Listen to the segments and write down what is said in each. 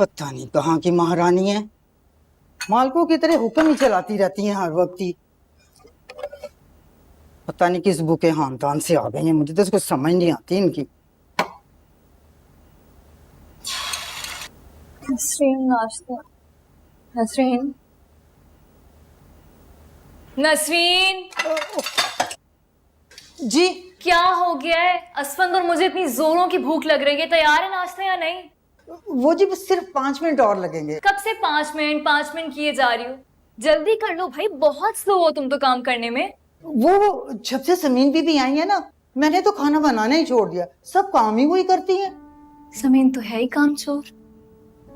पता नहीं कहाँ की महारानी है, मालकों की तरह हुक्म ही चलाती रहती हैं हर वक्त ही। पता नहीं किस बुके हानतान से आ गई हैं, मुझे तो कुछ समझ नहीं आती इनकी। नसरीन नाश्ता। नसरीन नसरीन जी क्या हो गया है? असफंद और मुझे इतनी जोरों की भूख लग रही है। तैयार है नाश्ता या नहीं? वो जी बस सिर्फ 5 मिनट और लगेंगे। कब से 5 मिनट किए जा रही हो? जल्दी कर लो भाई, बहुत स्लो हो तुम तो काम करने में। वो जब से समीन बीबी आई है ना, मैंने तो खाना बनाना ही छोड़ दिया, सब काम ही वही करती हैं। समीन तो है ही काम चोर।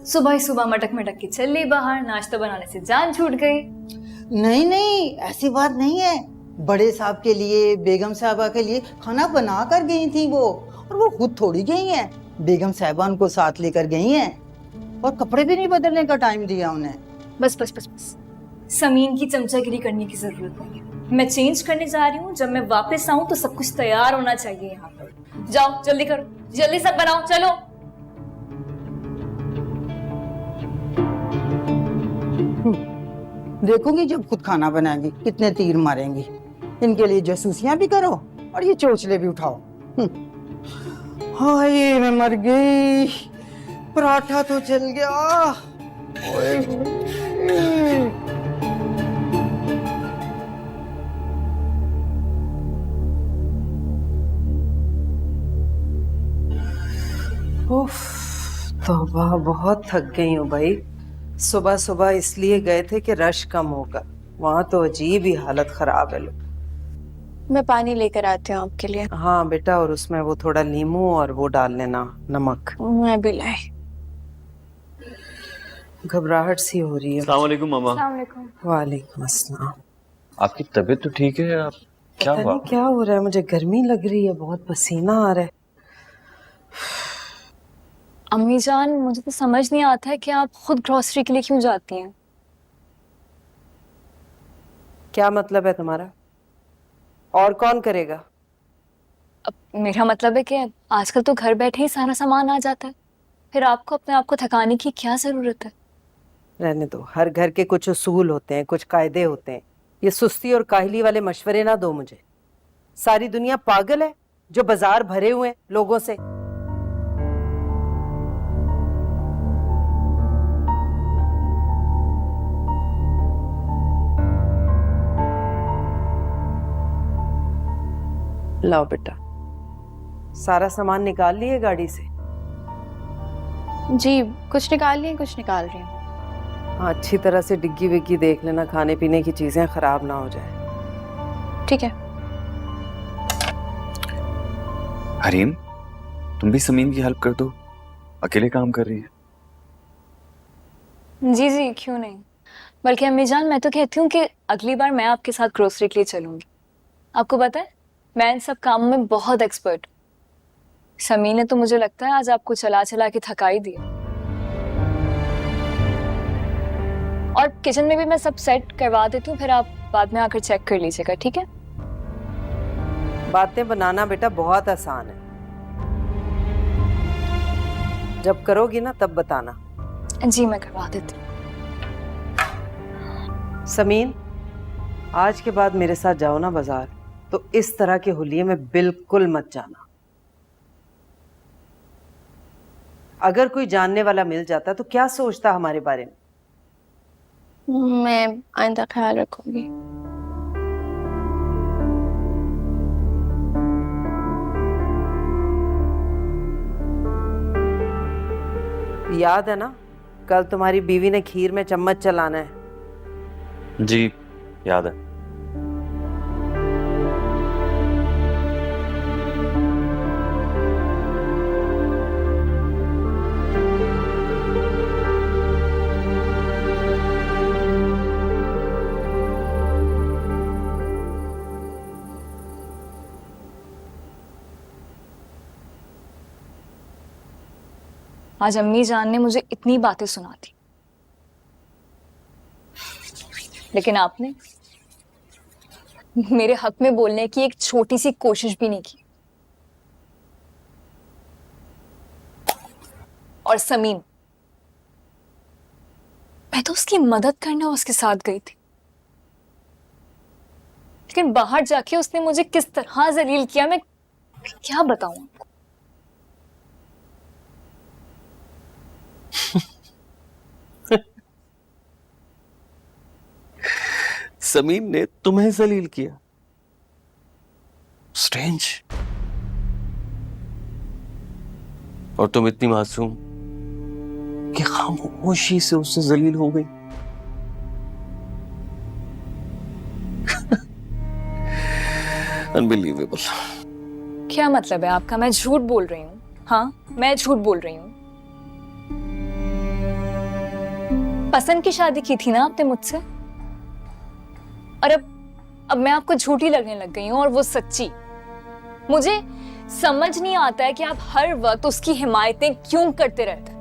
सुबह ही सुबह मटक मटक के चल ली बाहर, नाश्ता बनाने से जान छूट गई। नहीं नहीं, ऐसी बात नहीं है। बड़े साहब के लिए, बेगम साहबा के लिए खाना बना कर गई थी वो, और वो खुद थोड़ी गई हैं। बेगम साहबा उनको साथ लेकर गई हैं और कपड़े भी नहीं बदलने का टाइम दिया उन्हें। बस बस बस बस, समीन की चमचागिरी करने की जरूरत नहीं है। मैं चेंज करने जा रही हूँ, जब मैं वापस आऊँ तो सब कुछ तैयार होना चाहिए यहाँ पर। जाओ जल्दी करो, जल्दी सब बनाओ, चलो। देखूंगी जब खुद खाना बनाएंगी कितने तीर मारेंगी। इनके लिए जासूसियां भी करो और ये चोचले भी उठाओ। हाय मैं मर गई, पराठा तो जल गया। ओए उफ, तौबा, बहुत थक गई हूँ भाई। सुबह सुबह इसलिए गए थे कि रश कम होगा, वहाँ तो अजीब ही हालत खराब है लोग। मैं पानी लेकर आती हूँ आपके लिए। हाँ बेटा, और उसमें वो थोड़ा नींबू और वो डाल लेना, नमक। मैं भी लाई। घबराहट सी हो रही है। अस्सलाम वालेकुम मामा। वालेकुम अस्सलाम। आपकी तबीयत तो ठीक है? आप क्या पता हुआ? नहीं क्या हो रहा है, मुझे गर्मी लग रही है, बहुत पसीना आ रहा है। अम्मी जान, मुझे तो समझ नहीं आता है कि आप खुद ग्रोसरी के लिए क्यों जाती हैं। क्या मतलब है तुम्हारा? और कौन करेगा? अब मेरा मतलब है कि आजकल तो घर बैठे ही सारा सामान आ जाता है, फिर आपको अपने आप को थकाने की क्या जरूरत है। रहने दो, हर घर के कुछ उसूल होते हैं, कुछ कायदे होते हैं। ये सुस्ती और काहली वाले मशवरे ना दो मुझे। सारी दुनिया पागल है जो बाजार भरे हुए हैं लोगों से। लाओ बेटा, सारा सामान निकाल लिए गाड़ी से? जी कुछ निकाल लिए, कुछ निकाल रही हूँ। हाँ, अच्छी तरह से डिग्गी विग्गी देख लेना, खाने पीने की चीजें खराब ना हो जाए। ठीक है। हरीम, तुम भी समीन की हेल्प कर दो, अकेले काम कर रही है। जी जी, क्यों नहीं। बल्कि अम्मी जान, मैं तो कहती हूँ कि अगली बार मैं आपके साथ ग्रोसरी के लिए चलूंगी। आपको पता है, मैं इन सब कामों में बहुत एक्सपर्ट हूँ। समीन ने तो मुझे लगता है आज आपको चला चला के थका ही दिया। और किचन में भी मैं सब सेट करवा देती हूँ, फिर आप बाद में आकर चेक कर लीजिएगा, ठीक है? बातें बनाना बेटा बहुत आसान है, जब करोगी ना तब बताना। जी मैं करवा देती हूँ। समीन, आज के बाद मेरे साथ जाओ ना बाजार, तो इस तरह के हुलिये में बिल्कुल मत जाना। अगर कोई जानने वाला मिल जाता तो क्या सोचता हमारे बारे में? मैं आइंदा ख्याल रखूंगी। याद है ना, कल तुम्हारी बीवी ने खीर में चम्मच चलाना है। जी याद है। आज अम्मी जान ने मुझे इतनी बातें सुना दी, लेकिन आपने मेरे हक में बोलने की एक छोटी सी कोशिश भी नहीं की। और समीन, मैं तो उसकी मदद करने उसके साथ गई थी, लेकिन बाहर जाके उसने मुझे किस तरह जलील किया, मैं क्या बताऊं आपको। समीन ने तुम्हें जलील किया? स्ट्रेंज। और तुम इतनी मासूम कि खामोशी से उससे जलील हो गई। अनबिलीवेबल। क्या मतलब है आपका? मैं झूठ बोल रही हूँ? हाँ, मैं झूठ बोल रही हूँ? पसंद की शादी की थी ना आपने मुझसे, और अब मैं आपको झूठी लगने लग गई हूँ, और वो सच्ची। मुझे समझ नहीं आता है कि आप हर वक्त उसकी हिमायतें क्यों करते रहते हैं।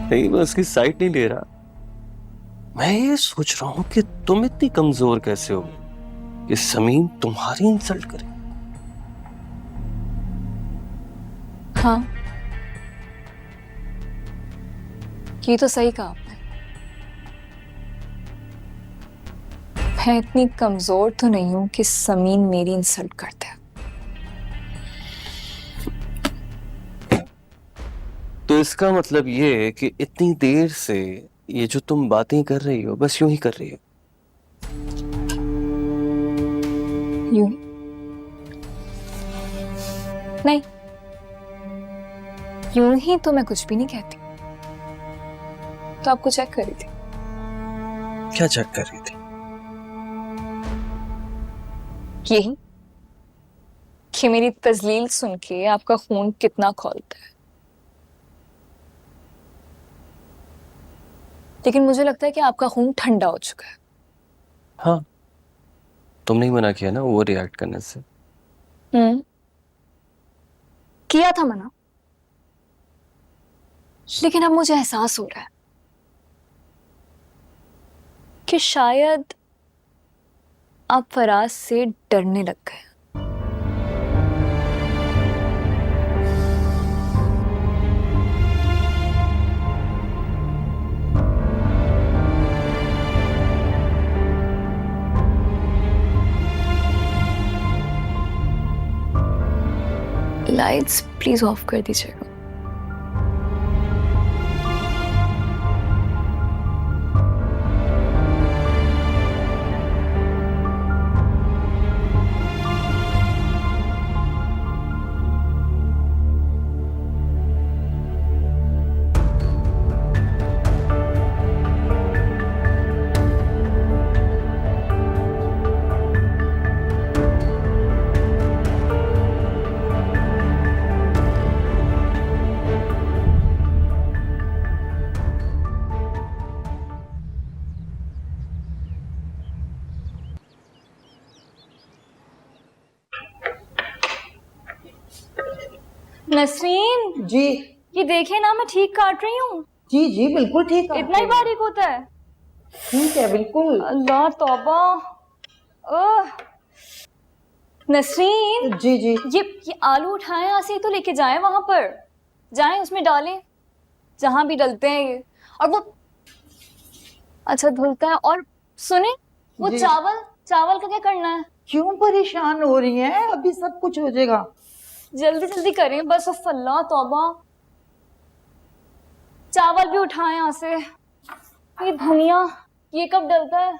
नहीं, मैं उसकी साइड नहीं ले रहा। मैं ये सोच रहा हूं कि तुम इतनी कमजोर कैसे हो कि समीन तुम्हारी इंसल्ट करे। हाँ, ये तो सही कहा आपने। मैं इतनी कमजोर तो नहीं हूं कि समीन मेरी इंसल्ट करते हैं। तो इसका मतलब ये है कि इतनी देर से ये जो तुम बातें कर रही हो बस यूं ही कर रही हो। यूं ही? नहीं, यूं ही तो मैं कुछ भी नहीं कहती। तो आपको चेक करी थी। क्या चेक कर रही थी? यही कि मेरी तजलील सुन के आपका खून कितना खौलता है। लेकिन मुझे लगता है कि आपका खून ठंडा हो चुका है। हाँ, तुमने ही मना किया ना वो रिएक्ट करने से। किया था मना, लेकिन अब मुझे एहसास हो रहा है कि शायद आप फराज से डरने लग गए। लाइट्स प्लीज ऑफ कर दीजिएगा। नसरीन, जी ये देखे ना, मैं ठीक काट रही हूँ। जी जी बिल्कुल ठीक है। इतना ही बारीक होता है? ठीक है बिल्कुल। अल्लाह तौबा। ओह नसरीन, जी जी ये आलू उठाएं, यहाँ से ही तो लेके जाएं, वहां पर जाएं, उसमें डालें जहां भी डलते हैं ये। और वो अच्छा धुलता है। और सुने, वो जी। चावल चावल का क्या करना है? क्यों परेशान हो रही हैं? अभी सब कुछ हो जाएगा। जल्दी जल्दी करें बस। उफ अल्लाह तौबा। चावल भी उठाएं यहाँ से। ये धनिया, ये कब डलता है?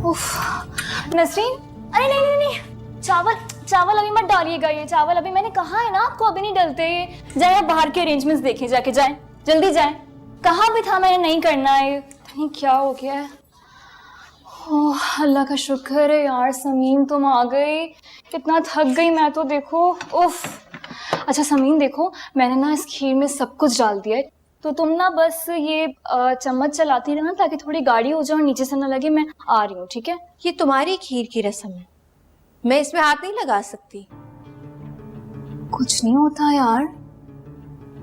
उफ नसरीन, अरे नहीं नहीं नहीं, चावल चावल अभी मत डालिएगा। ये चावल अभी, मैंने कहा है ना आपको, अभी नहीं डलते ये। जाए आप बाहर के अरेंजमेंट्स देखें, जाके जाए, जल्दी जाए। कहाँ भी था मैंने, नहीं करना है। नहीं क्या हो गया है? ओह अल्लाह का शुक्र है यार, समीन तुम आ गई। कितना थक गई मैं तो, देखो। उफ। अच्छा समीन देखो, मैंने ना इस खीर में सब कुछ डाल दिया है, तो तुम ना बस ये चम्मच चलाती रहना ताकि थोड़ी गाढ़ी हो जाए और नीचे से ना लगे। मैं आ रही हूँ, ठीक है? ये तुम्हारी खीर की रस्म है, मैं इसमें हाथ नहीं लगा सकती। कुछ नहीं होता यार,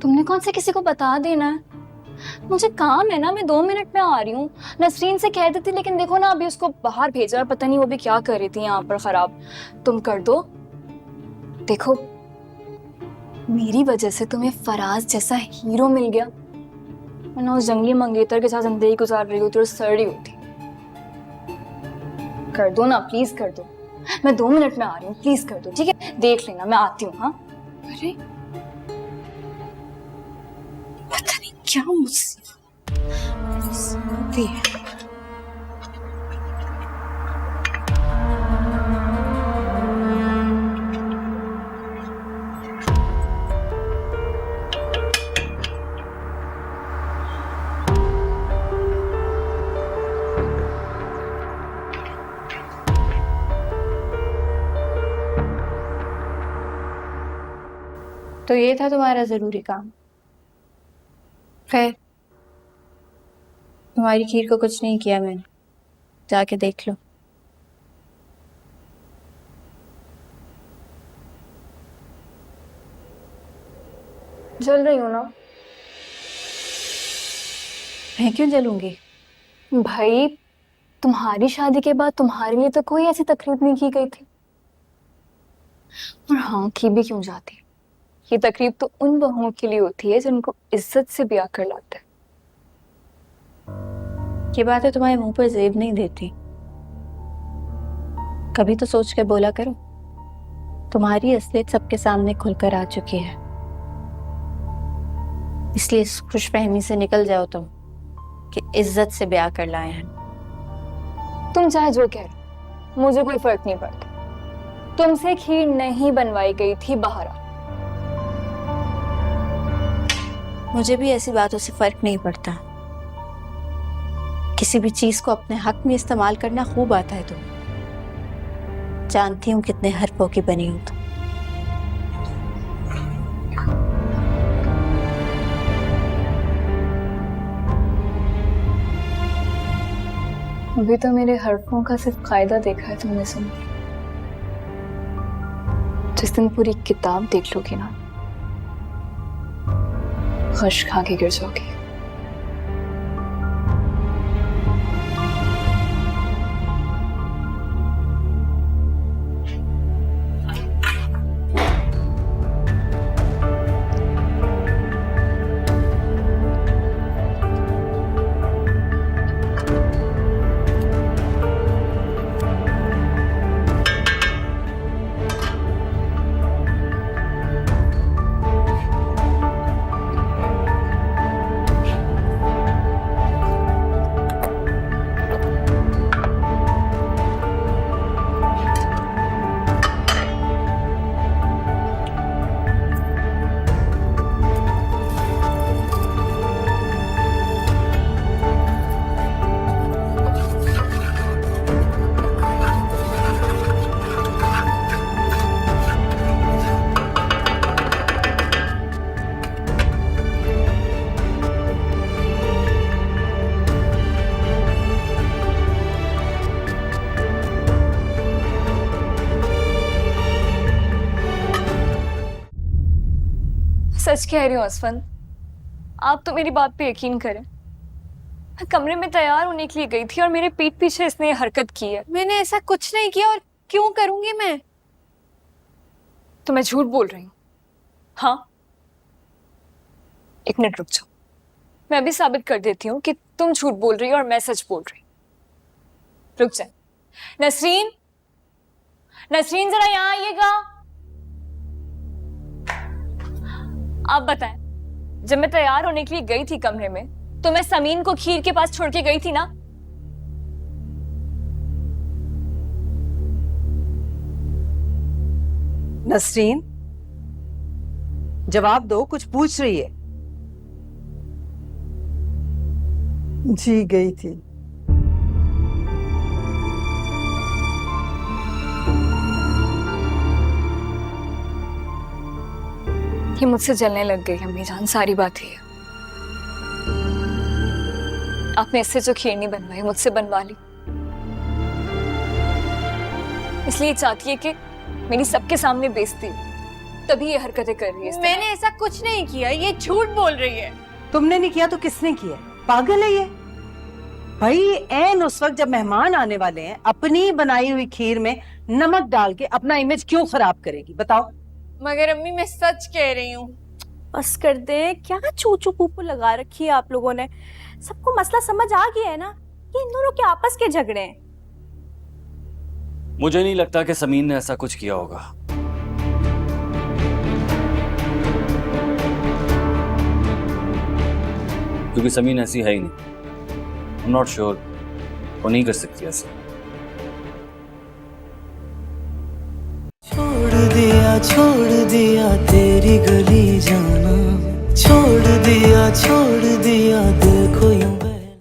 तुमने कौन से किसी को बता देना है। मुझे काम है ना, मैं 2 मिनट में आ रही हूँ। नसरीन से कह देती, लेकिन देखो ना अभी उसको बाहर भेजा, पता नहीं वो भी क्या कर रही थी यहाँ पर खराब। तुम कर दो। देखो मेरी वजह से तुम्हें फराज जैसा हीरो मिल गया, वरना उस जंगली मंगेतर के साथ जिंदगी गुजार रही होती और सड़ी होती। कर दो ना, प्लीज कर दो। मैं 2 मिनट में आ रही हूँ, प्लीज कर दो, ठीक है? देख लेना, मैं आती हूँ। हाँ अरे पता नहीं क्या मुसीबत है। तो ये था तुम्हारा जरूरी काम। खैर, तुम्हारी खीर को कुछ नहीं किया मैंने, जाके देख लो। जल रही हूँ ना। मैं क्यों जलूंगी? भाई तुम्हारी शादी के बाद तुम्हारे लिए तो कोई ऐसी तकलीफ नहीं की गई थी, और हाँ की भी क्यों जाती। ये तकलीफ तो उन बहुओं के लिए होती है जिनको इज्जत से ब्याह कर लाते हैं। ये बातें तुम्हारे मुंह पर जेब नहीं देती, कभी तो सोच के बोला करो। तुम्हारी असलियत सबके सामने खुलकर आ चुकी है, इसलिए इस खुशफहमी से निकल जाओ तुम कि इज्जत से ब्याह कर लाए हैं। तुम चाहे जो कह रहे, मुझे कोई फर्क नहीं पड़ता। तुमसे खीर नहीं बनवाई गई थी, बाहर आओ। मुझे भी ऐसी बातों से फर्क नहीं पड़ता। किसी भी चीज को अपने हक में इस्तेमाल करना खूब आता है तुम्हें। जानती हूँ कितने हरफों की बनी हो तुम। अभी तो मेरे हरफों का सिर्फ कायदा देखा है तुमने। सुन, जिस दिन पूरी किताब देख लोगी ना, गश खा के गिर जाओगी। सच कह रही हूँ असफन, आप तो मेरी बात पे यकीन करें। मैं कमरे में तैयार होने के लिए गई थी और मेरे पीठ पीछे इसने ये हरकत की है। मैंने ऐसा कुछ नहीं किया, और क्यों करूंगी मैं? तो मैं झूठ बोल रही हूँ? हाँ, एक मिनट रुक जाओ, मैं अभी साबित कर देती हूँ कि तुम झूठ बोल रही हो और मैं सच बोल रही हूँ। रुक जा। नसरीन, नसरीन जरा यहाँ आइएगा। आप बताएं, जब मैं तैयार होने के लिए गई थी कमरे में, तो मैं समीन को खीर के पास छोड़ के गई थी ना? नसरीन, जवाब दो, कुछ पूछ रही है। जी गई थी। ये मुझसे जलने लग गई अम्मी जान, सारी बात है। आपने इससे जो खीर नहीं बनवाई, मुझसे बनवा ली। इसलिए चाहती है कि मेरी सबके सामने बेइज्जती हो, तभी ये हरकतें कर रही है। मैंने ऐसा कुछ नहीं किया, ये झूठ बोल रही है। तुमने नहीं किया तो किसने किया? पागल है ये? भाई ऐन उस वक्त जब मेहमान आने वाले हैं अपनी बनाई हुई खीर में नमक डाल के अपना इमेज क्यों खराब करेगी बताओ? मगर अम्मी मैं सच कह रही हूँ। बस कर दे, क्या चूचू पुप्पू लगा रखी है आप लोगों ने। सबको मसला समझ आ गया है ना, ये इन दोनों के आपस के झगड़े हैं। मुझे नहीं लगता कि समीन ने ऐसा कुछ किया होगा। क्योंकि समीन ऐसी है ही नहीं। I'm not sure वो नहीं कर सकती ऐसा। छोड़ दिया तेरी गली जाना, छोड़ दिया दिल को यूं